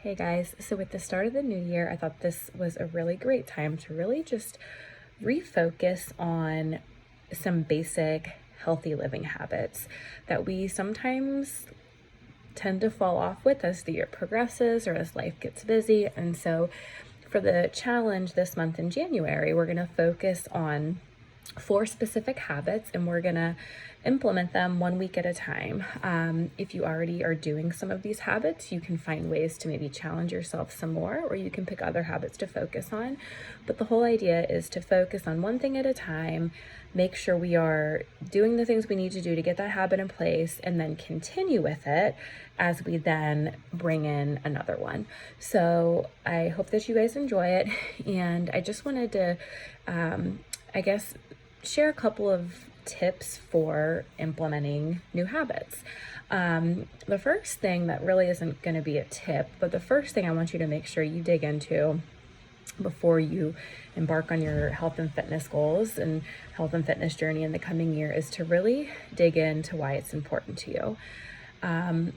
Hey guys, so with the start of the new year, I thought this was a really great time to really just refocus on some basic healthy living habits that we sometimes tend to fall off with as the year progresses or as life gets busy. And so for the challenge this month in January, we're going to focus on four specific habits and we're going to implement them 1 week at a time. If you already are doing some of these habits, you can find ways to maybe challenge yourself some more, or you can pick other habits to focus on. But the whole idea is to focus on one thing at a time, make sure we are doing the things we need to do to get that habit in place, and then continue with it as we then bring in another one. So I hope that you guys enjoy it. And I just wanted to, I guess, share a couple of tips for implementing new habits. The first thing that really isn't going to be a tip, but the first thing I want you to make sure you dig into before you embark on your health and fitness goals and health and fitness journey in the coming year is to really dig into why it's important to you.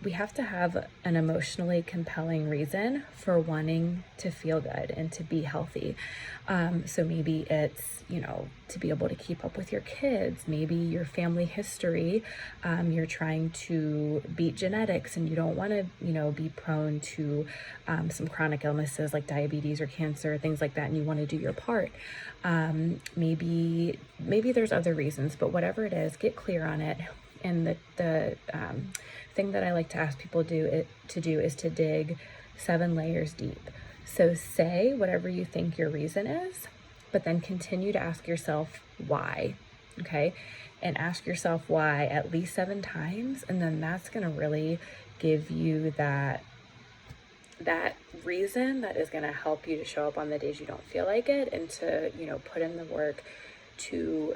We have to have an emotionally compelling reason for wanting to feel good and to be healthy. So maybe it's, to be able to keep up with your kids, maybe your family history, you're trying to beat genetics and you don't want to, be prone to some chronic illnesses like diabetes or cancer, things like that, and you want to do your part. Maybe there's other reasons, but whatever it is, get clear on it. And the thing that I like to ask people to do is to dig 7 layers deep. So say whatever you think your reason is, but then continue to ask yourself why, okay? And ask yourself why at least 7 times, and then that's gonna really give you that reason that is gonna help you to show up on the days you don't feel like it, and to, put in the work to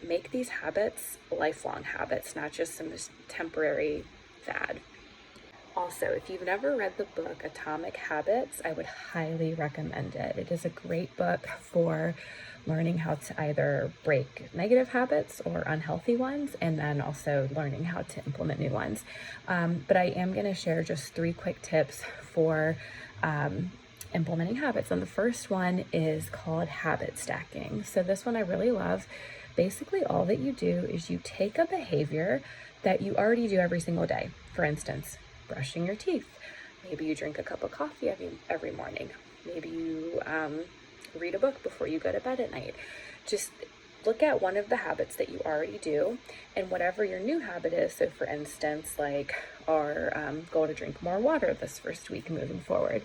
make these habits lifelong habits, not just some temporary fad. Also, if you've never read the book Atomic Habits, I would highly recommend it. It is a great book for learning how to either break negative habits or unhealthy ones, and then also learning how to implement new ones. But I am going to share just 3 quick tips for implementing habits. And the first one is called habit stacking. So this one I really love. Basically, all that you do is you take a behavior that you already do every single day. For instance, brushing your teeth. Maybe you drink a cup of coffee every morning. Maybe you read a book before you go to bed at night. Just look at one of the habits that you already do, and whatever your new habit is. So for instance, like our goal to drink more water this first week moving forward.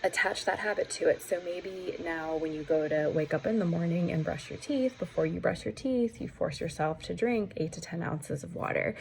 Attach that habit to it. So maybe now when you go to wake up in the morning and brush your teeth, before you brush your teeth, you force yourself to drink 8 to 10 ounces of water.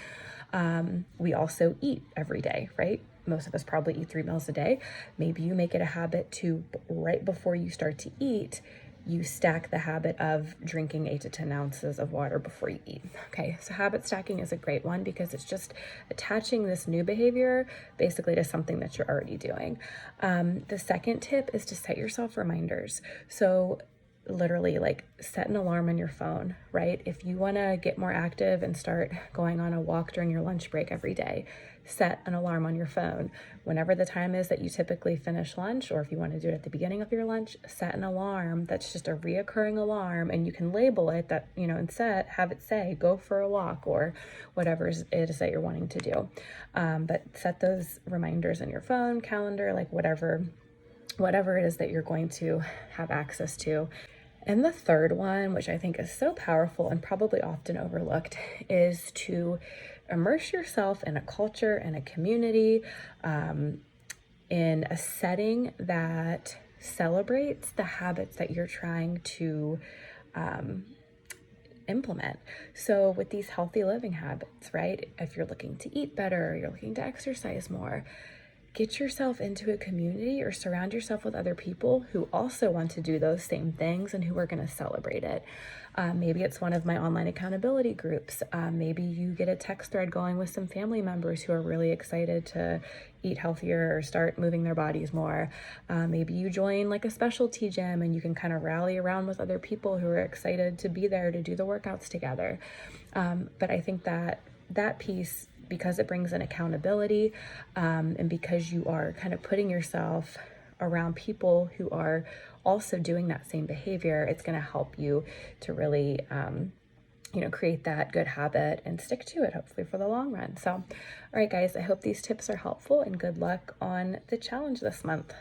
We also eat every day, right? Most of us probably eat 3 meals a day. Maybe you make it a habit to, right before you start to eat, you stack the habit of drinking 8 to 10 ounces of water before you eat. Okay, so habit stacking is a great one because it's just attaching this new behavior basically to something that you're already doing. The second tip is to set yourself reminders. So literally, like, set an alarm on your phone, right? If you want to get more active and start going on a walk during your lunch break every day, set an alarm on your phone. Whenever the time is that you typically finish lunch, or if you want to do it at the beginning of your lunch, set an alarm that's just a reoccurring alarm, and you can label it that, and have it say, go for a walk, or whatever it is that you're wanting to do. But set those reminders in your phone, calendar, like whatever it is that you're going to have access to. And the third one, which I think is so powerful and probably often overlooked, is to immerse yourself in a culture and a community, in a setting that celebrates the habits that you're trying to implement. So with these healthy living habits, right? If you're looking to eat better, you're looking to exercise more, get yourself into a community or surround yourself with other people who also want to do those same things and who are going to celebrate it. Maybe it's one of my online accountability groups. Maybe you get a text thread going with some family members who are really excited to eat healthier or start moving their bodies more. Maybe you join like a specialty gym and you can kind of rally around with other people who are excited to be there to do the workouts together. But I think that piece because it brings in accountability, and because you are kind of putting yourself around people who are also doing that same behavior, it's going to help you to really create that good habit and stick to it, hopefully for the long run. So, all right, guys, I hope these tips are helpful, and good luck on the challenge this month.